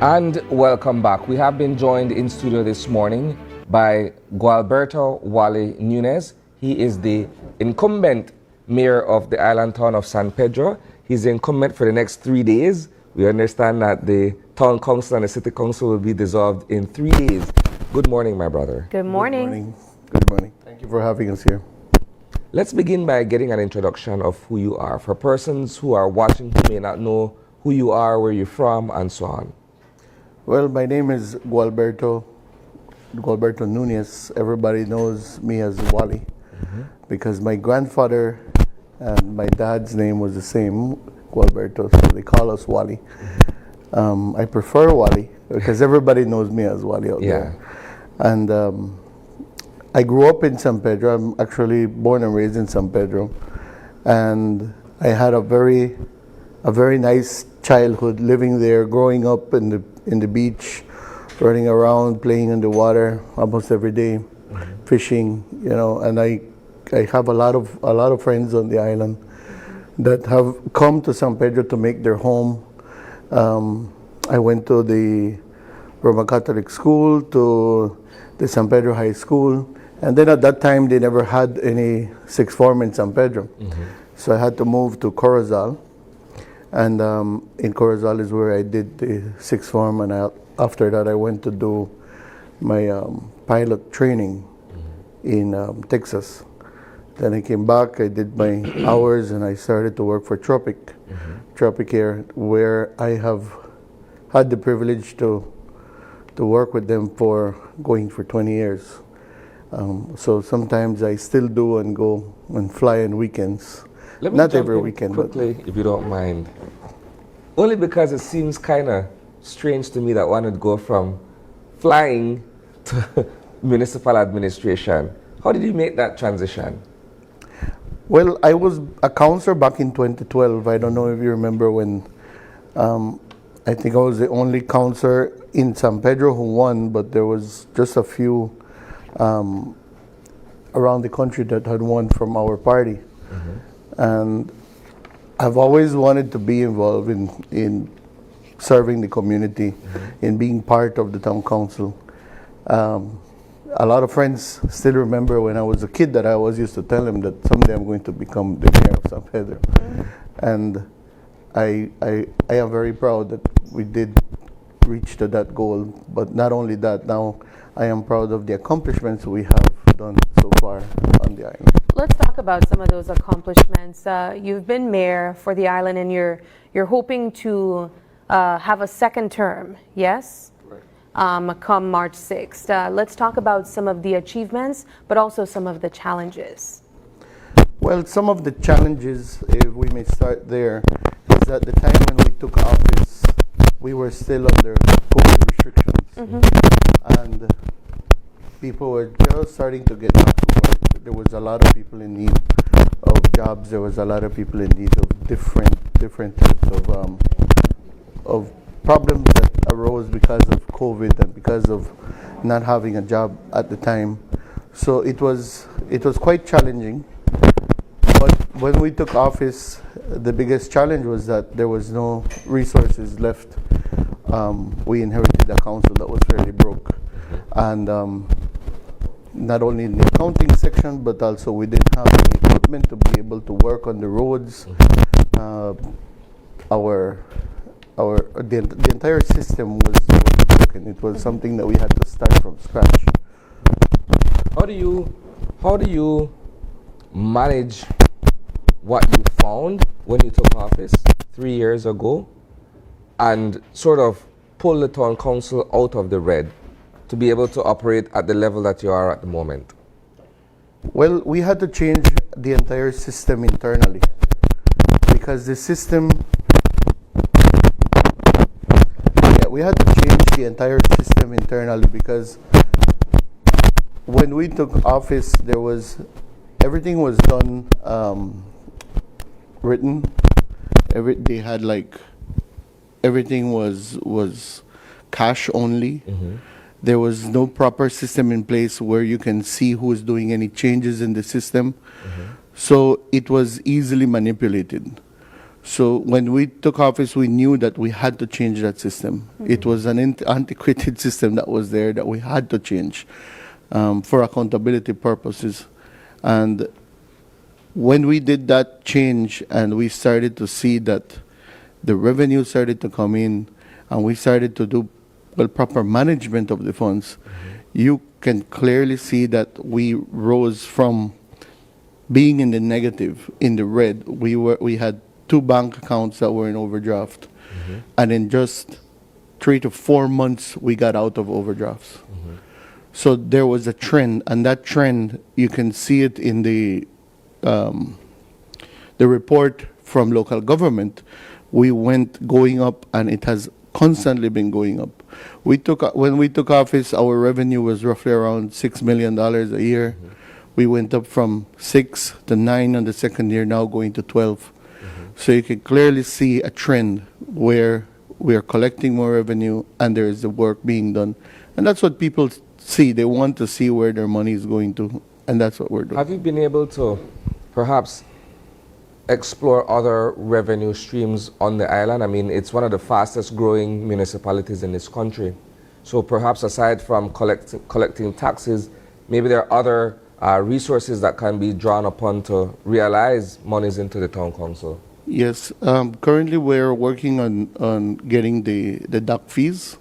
And welcome back. We have been joined in studio this morning by Gualberto Wally Nuñez. He is the incumbent mayor of the island town of San Pedro. He's the incumbent for the next 3 days. We understand that the town council and the city council will be dissolved in 3 days. Good morning, my brother. Good morning. Good morning. Good morning. Thank you for having us here. Let's begin by getting an introduction of who you are for persons who are watching who may not know who you are, where you're from, and so on. Well, my name is Gualberto Nuñez. Everybody knows me as Wally because my grandfather and my dad's name was the same, Gualberto, so they call us Wally. I prefer Wally because everybody knows me as Wally out there. And I grew up in San Pedro. I'm actually born and raised in San Pedro. And I had a very nice childhood living there, growing up in the beach, running around, playing in the water almost every day, fishing, you know. And I have a lot of friends on the island that have come to San Pedro to make their home. I went to the Roman Catholic school, to the San Pedro High School, and then at that time they never had any sixth form in San Pedro, so I had to move to Corozal. And in Corozal is where I did the sixth form, and after that I went to do my pilot training in Texas. Then I came back, I did my hours, and I started to work for Tropic Air, where I have had the privilege to work with them for 20 years. So sometimes I still do and go and fly on weekends. Let me Not jump every in weekend, quickly, if you don't mind. Only because it seems kind of strange to me that one would go from flying to municipal administration. How did you make that transition? Well, I was a counselor back in 2012. I don't know if you remember when, I think I was the only counselor in San Pedro who won, but there was just a few around the country that had won from our party. And I've always wanted to be involved in serving the community, in being part of the town council. A lot of friends still remember when I was a kid that I always used to tell them that someday I'm going to become the mayor of San Pedro. And I am very proud that we did reach to that goal. But not only that, now I am proud of the accomplishments we have done so far on the island. Let's talk about some of those accomplishments. You've been mayor for the island, and you're hoping to have a second term, yes? Right. Come March 6th. Let's talk about some of the achievements, but also some of the challenges. Well, some of the challenges, if we may start there, is at the time when we took office, we were still under COVID restrictions. And people were just starting to get back to work. There was a lot of people in need of jobs. There was a lot of people in need of different types of problems that arose because of COVID and because of not having a job at the time. So it was quite challenging. But when we took office, the biggest challenge was that there was no resources left. We inherited a council that was fairly broke, and not only in the accounting section, but also we didn't have any equipment to be able to work on the roads. The entire system was broken. It was something that we had to start from scratch. How do you manage what you found when you took office 3 years ago and sort of pull the town council out of the red to be able to operate at the level that you are at the moment? Well, we had to change the entire system internally because the system, we had to change the entire system internally because when we took office, everything was done written. They had everything was cash only. There was no proper system in place where you can see who is doing any changes in the system. So it was easily manipulated. So when we took office, we knew that we had to change that system. It was an antiquated system that was there that we had to change for accountability purposes. And when we did that change and we started to see that the revenue started to come in and we started to do proper management of the funds, you can clearly see that we rose from being in the negative, in the red. We had 2 bank accounts that were in overdraft. And in just 3 to 4 months, we got out of overdrafts. So there was a trend, and that trend, you can see it in the report from local government. We went going up, and it has constantly been going up. When we took office, our revenue was roughly around $6 million a year. We went up from 6 to 9 on the second year, now going to 12. So you can clearly see a trend where we are collecting more revenue and there is the work being done. And that's what people see. They want to see where their money is going to, and that's what we're doing. Have you been able to perhaps explore other revenue streams on the island? I mean, it's one of the fastest growing municipalities in this country. So perhaps aside from collecting taxes, maybe there are other resources that can be drawn upon to realize monies into the town council. Yes, currently we're working on getting the dock fees.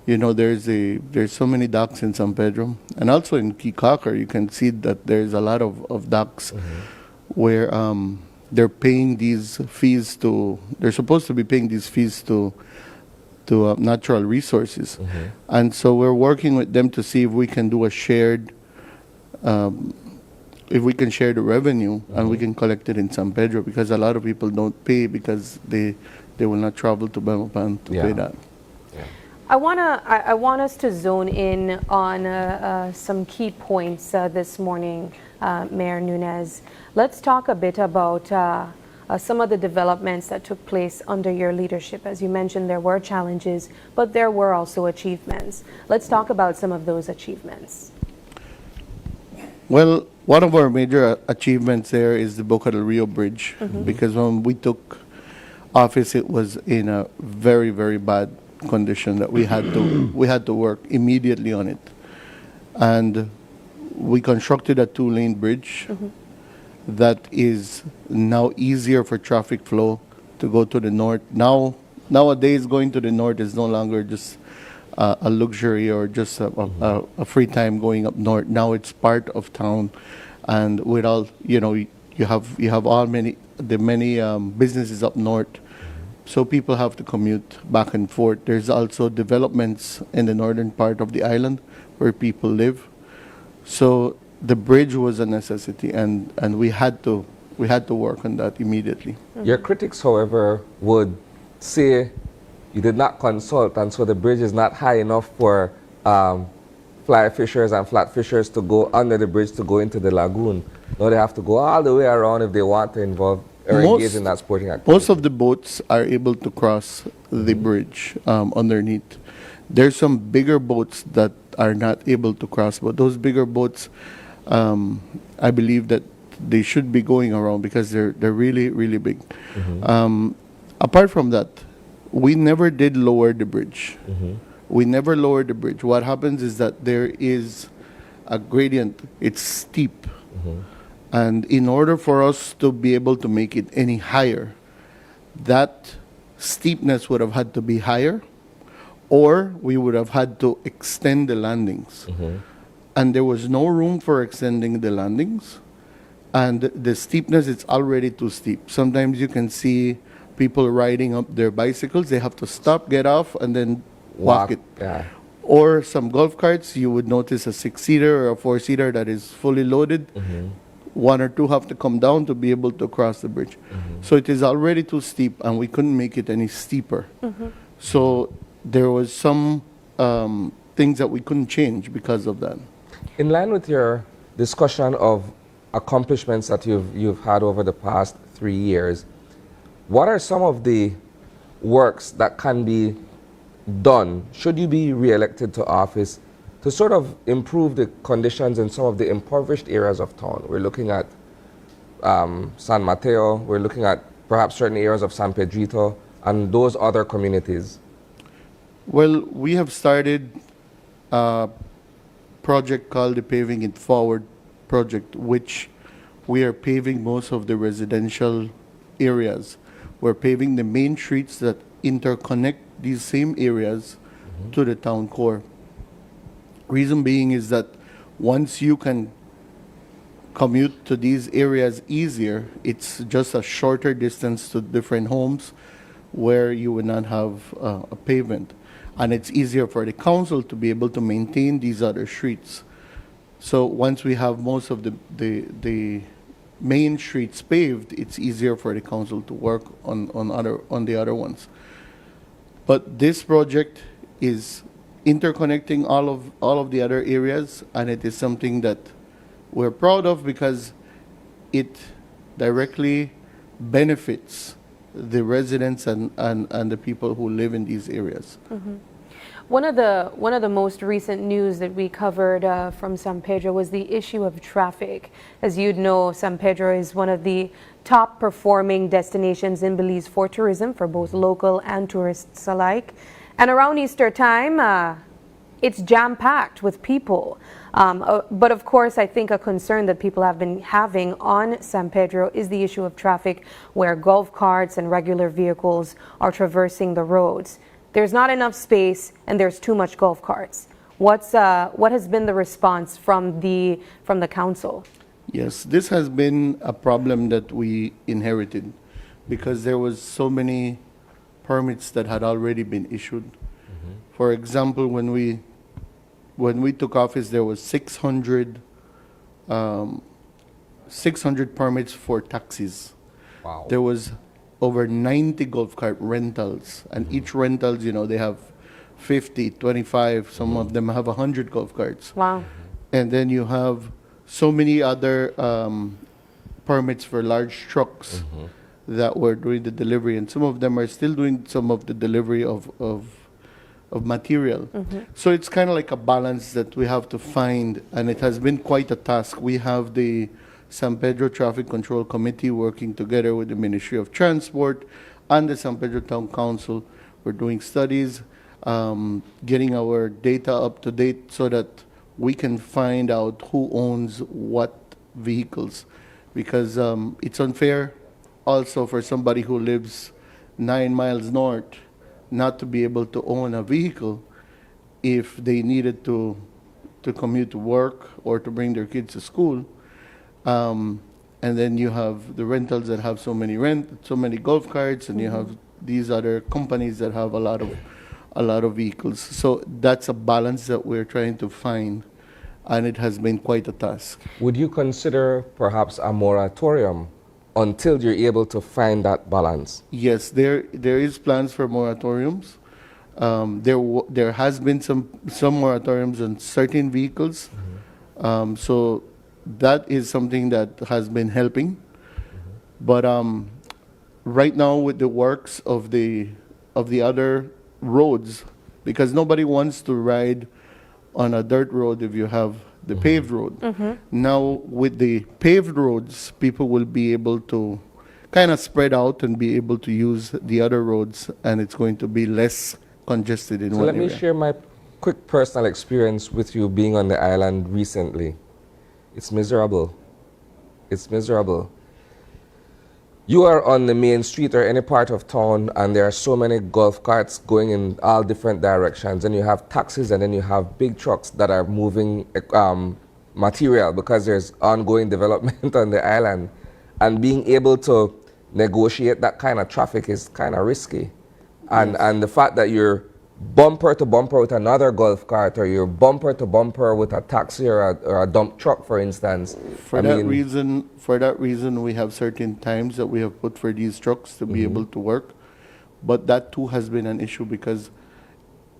You know, there's so many docks in San Pedro, and also in Kikaker, you can see that there's a lot of docks where they're paying these fees to, they're supposed to be paying these fees to natural resources. And so we're working with them to see if we can do a shared, if we can share the revenue and we can collect it in San Pedro, because a lot of people don't pay because they will not travel to Belmopan to pay that. I want us to zone in on some key points this morning, Mayor Nuñez. Let's talk a bit about some of the developments that took place under your leadership. As you mentioned, there were challenges, but there were also achievements. Let's talk about some of those achievements. Well, one of our major achievements there is the Boca del Rio Bridge, because when we took office, it was in a very, very bad condition that we had to work immediately on it. And we constructed a 2-lane bridge that is now easier for traffic flow to go to the north. Nowadays, going to the north is no longer just a luxury or just a free time going up north. Now it's part of town, and with all, you know, you have all many businesses up north, so people have to commute back and forth. There's also developments in the northern part of the island where people live, so the bridge was a necessity, and we had to work on that immediately. Your critics, however, would say you did not consult, and so the bridge is not high enough for fly fishers and flat fishers to go under the bridge to go into the lagoon. Now they have to go all the way around if they want to involve or engage in that sporting activity. Most of the boats are able to cross the bridge underneath. There's some bigger boats that are not able to cross, but those bigger boats, I believe that they should be going around because they're really, really big. Apart from that, we never did lower the bridge. We never lowered the bridge. What happens is that there is a gradient. It's steep. And in order for us to be able to make it any higher, that steepness would have had to be higher, or we would have had to extend the landings. And there was no room for extending the landings. And the steepness is already too steep. Sometimes you can see people riding up their bicycles. They have to stop, get off, and then walk it. Or some golf carts, you would notice a 6-seater or a 4-seater that is fully loaded. 1 or 2 have to come down to be able to cross the bridge. So it is already too steep, and we couldn't make it any steeper. So there was some things that we couldn't change because of that. In line with your discussion of accomplishments that you've had over the past 3 years, what are some of the works that can be done, should you be re-elected to office, to sort of improve the conditions in some of the impoverished areas of town? We're looking at San Mateo, we're looking at perhaps certain areas of San Pedrito and those other communities? Well, we have started a project called the Paving It Forward project, which we are paving most of the residential areas. We're paving the main streets that interconnect these same areas to the town core. Reason being is that once you can commute to these areas easier, it's just a shorter distance to different homes where you would not have a pavement. And it's easier for the council to be able to maintain these other streets. So once we have most of the main streets paved, it's easier for the council to work on the other ones. But this project is interconnecting all of the other areas, and it is something that we're proud of because it directly benefits the residents and the people who live in these areas. One of the most recent news that we covered from San Pedro was the issue of traffic. As you'd know, San Pedro is one of the top performing destinations in Belize for tourism for both local and tourists alike. And around Easter time, it's jam-packed with people. But of course, I think a concern that people have been having on San Pedro is the issue of traffic, where golf carts and regular vehicles are traversing the roads. There's not enough space and there's too much golf carts. What has been the response from the council? Yes, this has been a problem that we inherited because there was so many permits that had already been issued. For example, when we took office, there was 600 permits for taxis. Wow. There was over 90 golf cart rentals, and each rentals, they have 50, 25, some of them have 100 golf carts. Wow. And then you have so many other permits for large trucks that were doing the delivery, and some of them are still doing some of the delivery of material. So it's kind of like a balance that we have to find, and it has been quite a task. We have the San Pedro Traffic Control Committee working together with the Ministry of Transport and the San Pedro Town Council. We're doing studies, getting our data up to date so that we can find out who owns what vehicles, because it's unfair also for somebody who lives 9 miles north not to be able to own a vehicle if they needed to commute to work or to bring their kids to school. And then you have the rentals that have so many golf carts, and you have these other companies that have a lot of vehicles. So that's a balance that we're trying to find, and it has been quite a task. Would you consider perhaps a moratorium until you're able to find that balance? Yes, there is plans for moratoriums. There has been some moratoriums on certain vehicles. So that is something that has been helping. But right now with the works of the other roads, because nobody wants to ride on a dirt road if you have the paved road. Now with the paved roads, people will be able to kind of spread out and be able to use the other roads, and it's going to be less congested in one area. So let me share my quick personal experience with you being on the island recently. It's miserable. It's miserable. You are on the main street or any part of town, and there are so many golf carts going in all different directions, and you have taxis, and then you have big trucks that are moving material because there's ongoing development on the island. And being able to negotiate that kind of traffic is kind of risky. And the fact that you're bumper to bumper with another golf cart, or you're bumper to bumper with a taxi or a dump truck, for instance. For that reason, we have certain times that we have put for these trucks to be able to work. But that too has been an issue, because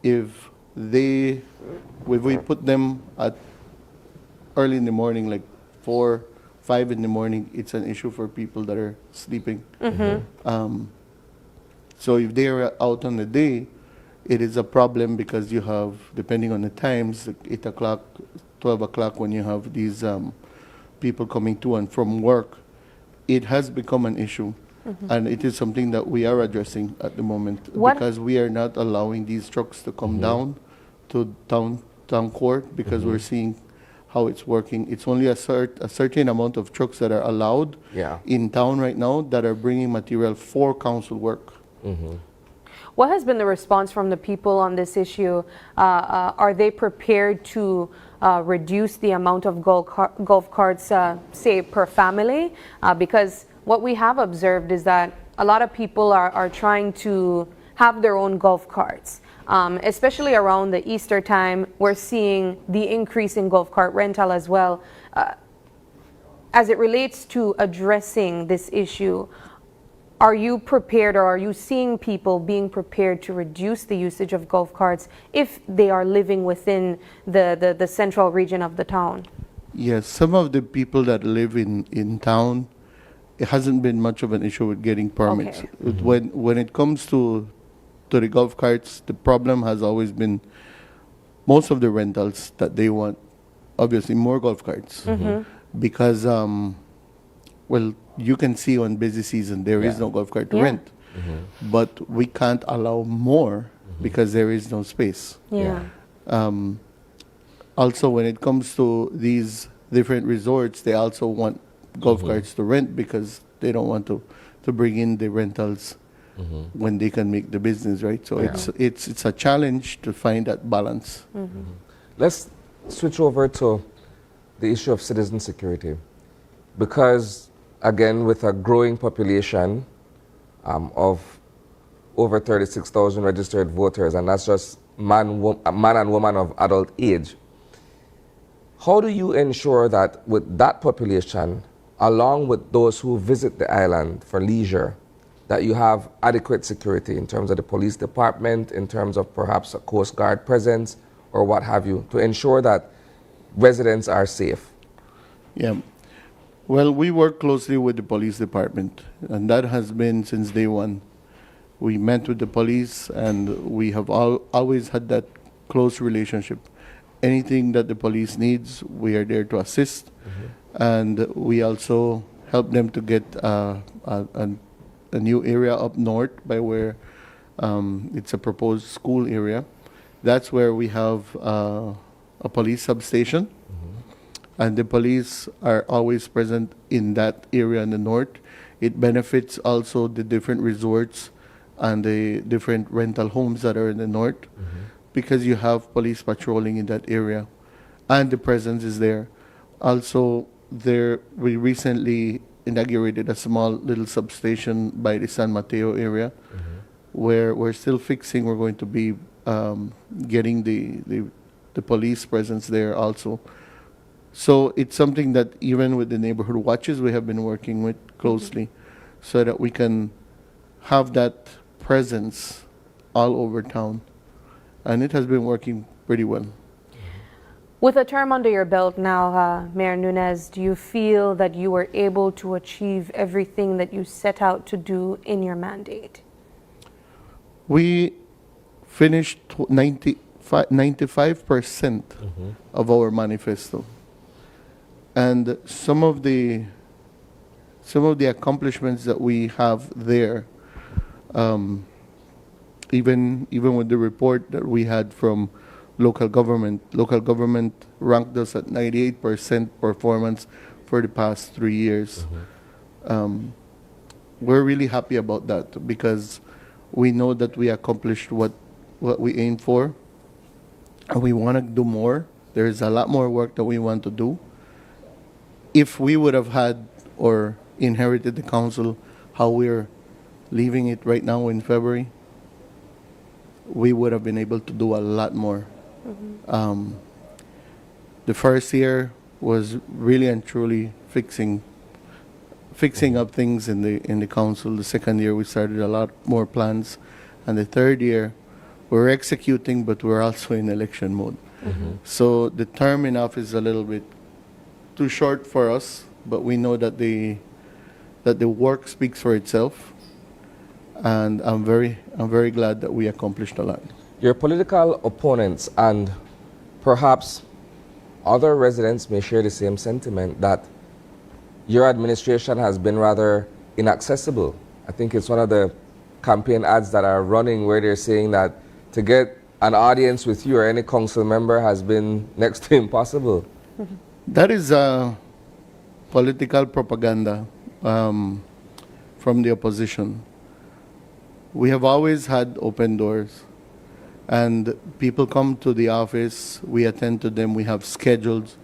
if we put them at early in the morning, like 4, 5 in the morning, it's an issue for people that are sleeping. So if they are out on the day, it is a problem, because you have, depending on the times, like 8 o'clock, 12 o'clock, when you have these people coming to and from work, it has become an issue. And it is something that we are addressing at the moment What- because we are not allowing these trucks to come down to town court because we're seeing how it's working. It's only a certain amount of trucks that are allowed Yeah. in town right now that are bringing material for council work. What has been the response from the people on this issue? Are they prepared to reduce the amount of golf carts, say, per family? Because what we have observed is that a lot of people are trying to have their own golf carts. Especially around the Easter time, we're seeing the increase in golf cart rental as well. As it relates to addressing this issue, are you prepared, or are you seeing people being prepared to reduce the usage of golf carts if they are living within the central region of the town? Yes, some of the people that live in town, it hasn't been much of an issue with getting permits. Okay. When it comes to the golf carts, the problem has always been most of the rentals that they want, obviously, more golf carts. Because, well, you can see on busy season, there is no golf cart to Yeah. rent. But we can't allow more because there is no space. Yeah. Also, when it comes to these different resorts, they also want golf carts to rent because they don't want to bring in the rentals when they can make the business, right? So it's a challenge to find that balance. Let's switch over to the issue of citizen security. Because, again, with a growing population of over 36,000 registered voters, and that's just man and woman of adult age, how do you ensure that with that population, along with those who visit the island for leisure, that you have adequate security in terms of the police department, in terms of perhaps a Coast Guard presence, or what have you, to ensure that residents are safe? Yeah. Well, we work closely with the police department, and that has been since day one. We met with the police, and we have always had that close relationship. Anything that the police needs, we are there to assist, and we also help them to get a new area up north by where it's a proposed school area. That's where we have a police substation. And the police are always present in that area in the north. It benefits also the different resorts and the different rental homes that are in the north because you have police patrolling in that area and the presence is there. Also, we recently inaugurated a small little substation by the San Mateo area where we're still fixing. We're going to be getting the police presence there also. So it's something that even with the neighborhood watches, we have been working with closely so that we can have that presence all over town. And it has been working pretty well. With a term under your belt now, Mayor Nuñez, do you feel that you were able to achieve everything that you set out to do in your mandate? We finished 95% of our manifesto. And some of the accomplishments that we have there, even with the report that we had from local government ranked us at 98% performance for the past 3 years. We're really happy about that because we know that we accomplished what we aimed for, and we want to do more. There's a lot more work that we want to do. If we would have had or inherited the council how we're leaving it right now in February, we would have been able to do a lot more. The first year was really and truly fixing up things in the council. The second year we started a lot more plans, and the third year we're executing, but we're also in election mode. So the term in office is a little bit too short for us, but we know that the work speaks for itself, and I'm very glad that we accomplished a lot. Your political opponents and perhaps other residents may share the same sentiment that your administration has been rather inaccessible I think it's one of the campaign ads that are running where they're saying that to get an audience with you or any council member has been next to impossible. That is political propaganda from the opposition. We have always had open doors, and people come to the office, we attend to them, we have schedules.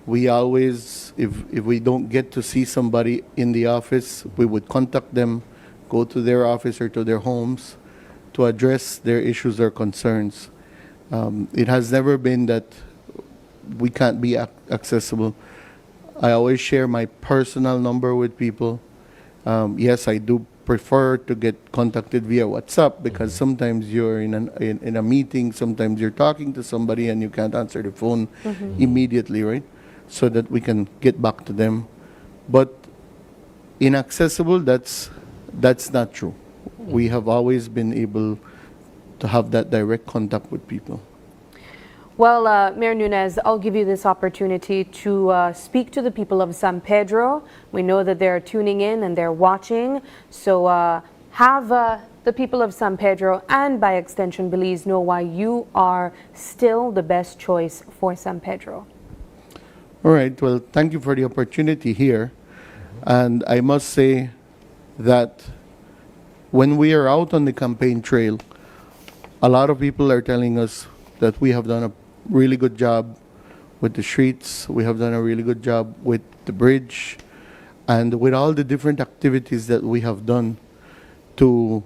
We always, if we don't get to see somebody in the office, we would contact them, go to their office or to their homes to address their issues or concerns. It has never been that we can't be accessible. I always share my personal number with people. Yes, I do prefer to get contacted via WhatsApp because sometimes you're in a meeting, sometimes you're talking to somebody and you can't answer the phone immediately, right? So that we can get back to them. But inaccessible, that's not true. We have always been able to have that direct contact with people. Well, Mayor Nuñez, I'll give you this opportunity to speak to the people of San Pedro. We know that they're tuning in and they're watching. So have the people of San Pedro and by extension Belize know why you are still the best choice for San Pedro. All right. Well, thank you for the opportunity here. And I must say that when we are out on the campaign trail, a lot of people are telling us that we have done a really good job with the streets, we have done a really good job with the bridge, and with all the different activities that we have done to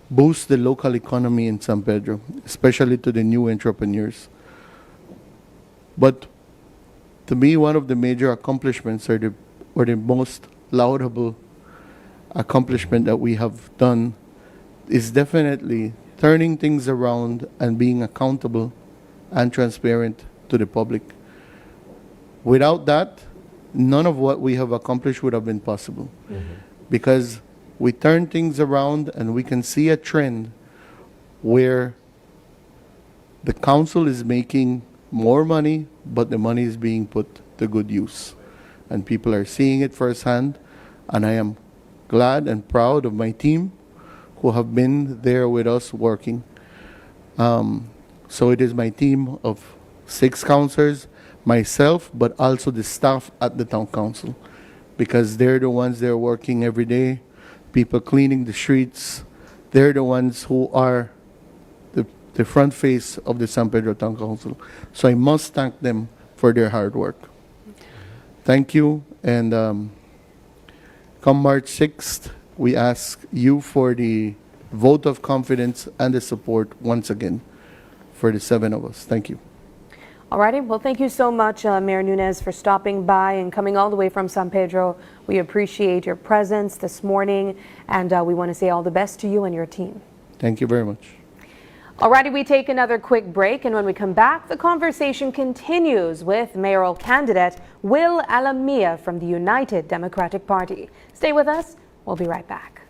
boost the local economy in San Pedro, especially to the new entrepreneurs. But to me, one of the major accomplishments or the most laudable accomplishment that we have done is definitely turning things around and being accountable and transparent to the public. Without that, none of what we have accomplished would have been possible. Because we turn things around and we can see a trend where the council is making more money, but the money is being put to good use. And people are seeing it firsthand, and I am glad and proud of my team who have been there with us working. So it is my team of 6 councillors, myself, but also the staff at the town council, because they're the ones that are working every day, people cleaning the streets. They're the ones who are the front face of the San Pedro Town Council. So I must thank them for their hard work. Thank you, and come March 6th, we ask you for the vote of confidence and the support once again for the 7 of us. Thank you. All righty. Well, thank you so much, Mayor Nuñez, for stopping by and coming all the way from San Pedro. We appreciate your presence this morning, and we want to say all the best to you and your team. Thank you very much. All righty, we take another quick break, and when we come back, the conversation continues with mayoral candidate Will Alamia from the United Democratic Party. Stay with us. We'll be right back.